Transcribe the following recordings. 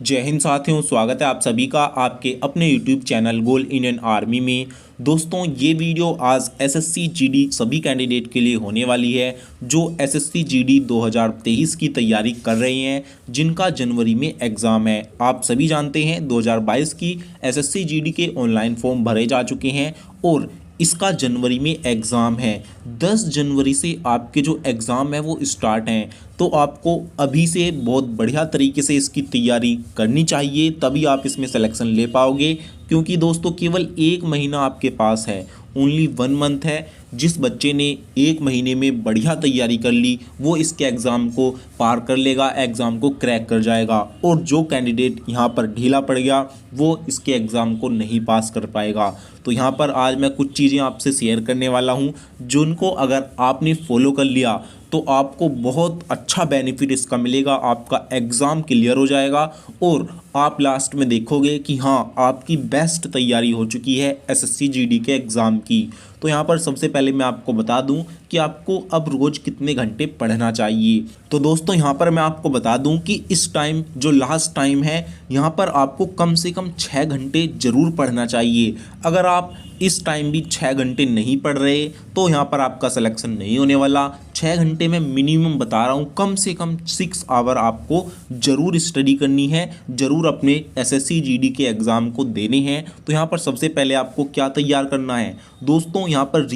जय हिंद साथियों, स्वागत है आप सभी का आपके अपने YouTube चैनल गोल इंडियन आर्मी में। दोस्तों, ये वीडियो आज एसएससी जीडी सभी कैंडिडेट के लिए होने वाली है जो एसएससी जीडी 2023 की तैयारी कर रहे हैं, जिनका जनवरी में एग्ज़ाम है। आप सभी जानते हैं 2022 की एसएससी जीडी के ऑनलाइन फॉर्म भरे जा चुके हैं और इसका जनवरी में एग्ज़ाम है। 10 जनवरी से आपके जो एग्ज़ाम है वो स्टार्ट हैं, तो आपको अभी से बहुत बढ़िया तरीके से इसकी तैयारी करनी चाहिए, तभी आप इसमें सिलेक्शन ले पाओगे। क्योंकि दोस्तों केवल 1 महीना आपके पास है, ओनली 1 मंथ है। जिस बच्चे ने 1 महीने में बढ़िया तैयारी कर ली वो इसके एग्ज़ाम को पार कर लेगा, एग्ज़ाम को क्रैक कर जाएगा। और जो कैंडिडेट यहाँ पर ढीला पड़ गया वो इसके एग्ज़ाम को नहीं पास कर पाएगा। तो यहाँ पर आज मैं कुछ चीज़ें आपसे शेयर करने वाला हूँ जिनको अगर आपने फॉलो कर लिया तो आपको बहुत अच्छा बेनिफिट इसका मिलेगा। आपका एग्ज़ाम क्लियर हो जाएगा और आप लास्ट में देखोगे कि हाँ, आपकी बेस्ट तैयारी हो चुकी है एसएससी जीडी के एग्ज़ाम की। तो यहाँ पर सबसे पहले मैं आपको बता दूं कि आपको अब रोज़ कितने घंटे पढ़ना चाहिए। तो दोस्तों यहाँ पर मैं आपको बता दूं कि इस टाइम जो लास्ट टाइम है यहाँ पर आपको कम से कम 6 घंटे ज़रूर पढ़ना चाहिए। अगर आप इस टाइम भी 6 घंटे नहीं पढ़ रहे तो यहाँ पर आपका सिलेक्शन नहीं होने वाला। 6 घंटे में मिनिमम बता रहा हूँ, कम से कम 6 आवर आपको ज़रूर स्टडी करनी है, ज़रूर अपने एसएससी जीडी के एग्ज़ाम को देने हैं। तो यहाँ पर सबसे पहले आपको क्या तैयार करना है दोस्तों, यहाँ पर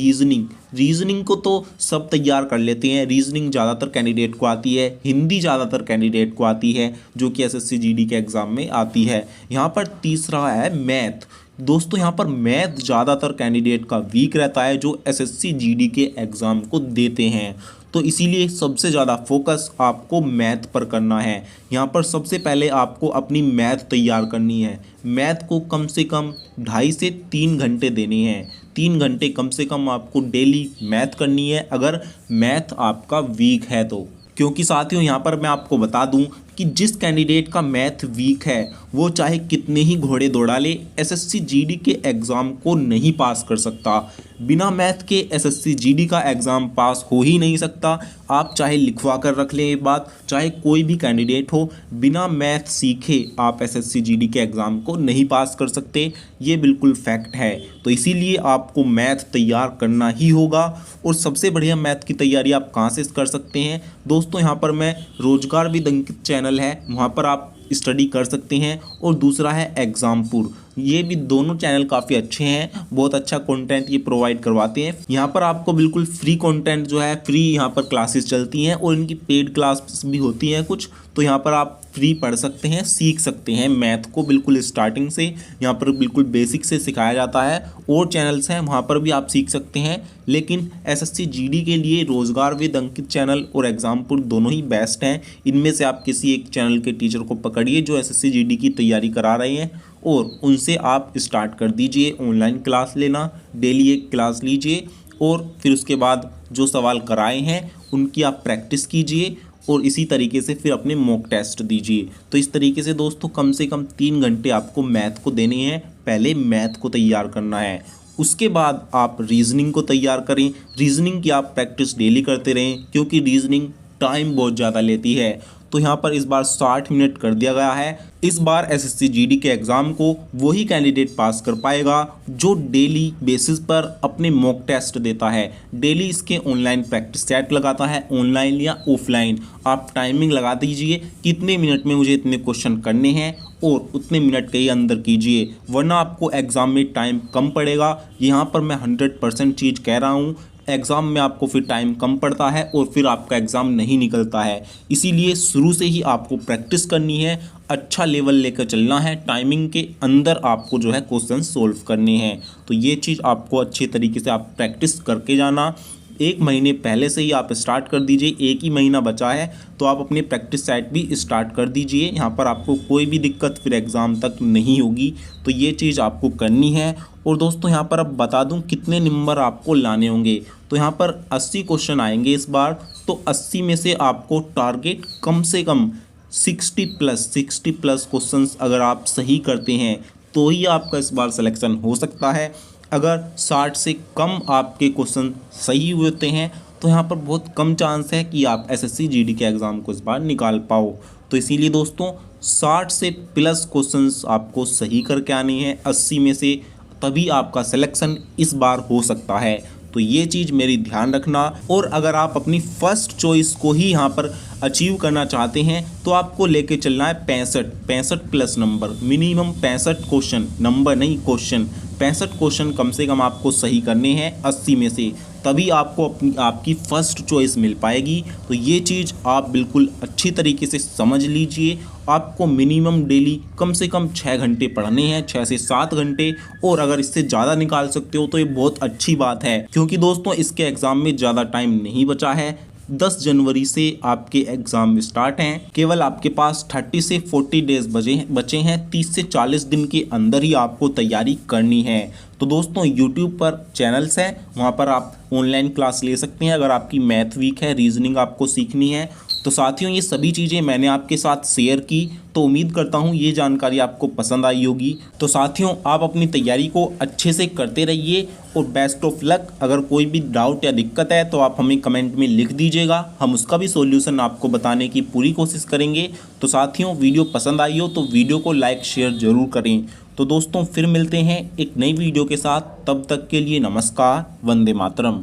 रीजनिंग को तो सब तैयार कर लेते हैं। रीजनिंग ज़्यादातर कैंडिडेट को आती है, हिंदी ज़्यादातर कैंडिडेट को आती है जो कि एसएससी जीडी के एग्ज़ाम में आती है। यहाँ पर तीसरा है मैथ। दोस्तों यहाँ पर मैथ ज़्यादातर कैंडिडेट का वीक रहता है जो एसएससी जीडी के एग्ज़ाम को देते हैं, तो इसीलिए सबसे ज़्यादा फोकस आपको मैथ पर करना है। यहाँ पर सबसे पहले आपको अपनी मैथ तैयार करनी है। मैथ को कम से कम 2.5 से 3 घंटे देने हैं। 3 घंटे कम से कम आपको डेली मैथ करनी है अगर मैथ आपका वीक है तो। क्योंकि साथियों यहाँ पर मैं आपको बता दूं कि जिस कैंडिडेट का मैथ वीक है वो चाहे कितने ही घोड़े दौड़ा ले, एसएससी जीडी के एग्ज़ाम को नहीं पास कर सकता। बिना मैथ के एसएससी जीडी का एग्ज़ाम पास हो ही नहीं सकता। आप चाहे लिखवा कर रख लें ये बात, चाहे कोई भी कैंडिडेट हो, बिना मैथ सीखे आप एसएससी जीडी के एग्ज़ाम को नहीं पास कर सकते। ये बिल्कुल फैक्ट है। तो इसीलिए आपको मैथ तैयार करना ही होगा। और सबसे बढ़िया मैथ की तैयारी आप कहाँ से कर सकते हैं दोस्तों, यहाँ पर मैं रोजगार विद अंकित चैनल है वहाँ पर आप स्टडी कर सकते हैं, और दूसरा है एग्जामपुर। ये भी दोनों चैनल काफ़ी अच्छे हैं, बहुत अच्छा कंटेंट ये प्रोवाइड करवाते हैं। यहाँ पर आपको बिल्कुल फ्री कंटेंट जो है, फ्री यहाँ पर क्लासेस चलती हैं और इनकी पेड क्लास भी होती हैं कुछ। तो यहाँ पर आप फ्री पढ़ सकते हैं, सीख सकते हैं मैथ को बिल्कुल स्टार्टिंग से। यहाँ पर बिल्कुल बेसिक से सिखाया जाता है। और चैनल्स हैं वहाँ पर भी आप सीख सकते हैं, लेकिन एसएससी जीडी के लिए रोजगार विद अंकित चैनल और एग्जामपुर दोनों ही बेस्ट हैं। इनमें से आप किसी एक चैनल के टीचर को पकड़िए जो एसएससी जीडी की तैयारी करा रहे हैं और उनसे आप स्टार्ट कर दीजिए ऑनलाइन क्लास लेना। डेली एक क्लास लीजिए और फिर उसके बाद जो सवाल कराए हैं उनकी आप प्रैक्टिस कीजिए और इसी तरीके से फिर अपने मॉक टेस्ट दीजिए। तो इस तरीके से दोस्तों कम से कम 3 घंटे आपको मैथ को देने हैं। पहले मैथ को तैयार करना है, उसके बाद आप रीजनिंग को तैयार करें। रीजनिंग की आप प्रैक्टिस डेली करते रहें क्योंकि रीजनिंग टाइम बहुत ज़्यादा लेती है। तो यहाँ पर इस बार 60 मिनट कर दिया गया है। इस बार एसएससी जीडी के एग्ज़ाम को वही कैंडिडेट पास कर पाएगा जो डेली बेसिस पर अपने मॉक टेस्ट देता है, डेली इसके ऑनलाइन प्रैक्टिस सेट लगाता है, ऑनलाइन या ऑफलाइन। आप टाइमिंग लगा दीजिए कितने मिनट में मुझे इतने क्वेश्चन करने हैं और उतने मिनट के ही अंदर कीजिए, वरना आपको एग्ज़ाम में टाइम कम पड़ेगा। यहाँ पर मैं 100% चीज़ कह रहा हूँ। एग्ज़ाम में आपको फिर टाइम कम पड़ता है और फिर आपका एग्ज़ाम नहीं निकलता है। इसीलिए शुरू से ही आपको प्रैक्टिस करनी है, अच्छा लेवल लेकर चलना है, टाइमिंग के अंदर आपको जो है क्वेश्चन सोल्व करने हैं। तो ये चीज़ आपको अच्छे तरीके से आप प्रैक्टिस करके जाना। 1 महीने पहले से ही आप स्टार्ट कर दीजिए। 1 ही महीना बचा है तो आप अपने प्रैक्टिस सेट भी स्टार्ट कर दीजिए। यहाँ पर आपको कोई भी दिक्कत फिर एग्ज़ाम तक नहीं होगी। तो ये चीज़ आपको करनी है। और दोस्तों यहाँ पर अब बता दूँ कितने नंबर आपको लाने होंगे। तो यहाँ पर 80 क्वेश्चन आएंगे इस बार। तो 80 में से आपको टारगेट कम से कम 60 प्लस क्वेश्चंस अगर आप सही करते हैं तो ही आपका इस बार सिलेक्शन हो सकता है। अगर 60 से कम आपके क्वेश्चन सही होते हैं तो यहाँ पर बहुत कम चांस है कि आप एसएससी जीडी के एग्ज़ाम को इस बार निकाल पाओ। तो इसीलिए दोस्तों 60 से प्लस क्वेश्चंस आपको सही करके आने हैं 80 में से, तभी आपका सिलेक्शन इस बार हो सकता है। तो ये चीज़ मेरी ध्यान रखना। और अगर आप अपनी फर्स्ट चॉइस को ही यहाँ पर अचीव करना चाहते हैं तो आपको लेके चलना है 65 plus number, minimum 65 question, number नहीं क्वेश्चन। 65 क्वेश्चन कम से कम आपको सही करने हैं 80 में से, तभी आपको आपकी फर्स्ट चॉइस मिल पाएगी। तो ये चीज़ आप बिल्कुल अच्छी तरीके से समझ लीजिए। आपको मिनिमम डेली कम से कम 6 घंटे पढ़ने हैं, 6 से 7 घंटे, और अगर इससे ज़्यादा निकाल सकते हो तो ये बहुत अच्छी बात है, क्योंकि दोस्तों इसके एग्ज़ाम में ज़्यादा टाइम नहीं बचा है। 10 जनवरी से आपके एग्ज़ाम स्टार्ट हैं। केवल आपके पास 30 से 40 डेज बचे हैं। 30 से 40 दिन के अंदर ही आपको तैयारी करनी है। तो दोस्तों YouTube पर चैनल्स हैं, वहाँ पर आप ऑनलाइन क्लास ले सकते हैं। अगर आपकी मैथ वीक है, रीजनिंग आपको सीखनी है, तो साथियों ये सभी चीज़ें मैंने आपके साथ शेयर की, तो उम्मीद करता हूँ ये जानकारी आपको पसंद आई होगी। तो साथियों आप अपनी तैयारी को अच्छे से करते रहिए और बेस्ट ऑफ लक। अगर कोई भी डाउट या दिक्कत है तो आप हमें कमेंट में लिख दीजिएगा, हम उसका भी सॉल्यूशन आपको बताने की पूरी कोशिश करेंगे। तो साथियों वीडियो पसंद आई हो तो वीडियो को लाइक शेयर ज़रूर करें। तो दोस्तों फिर मिलते हैं एक नई वीडियो के साथ, तब तक के लिए नमस्कार, वंदे मातरम।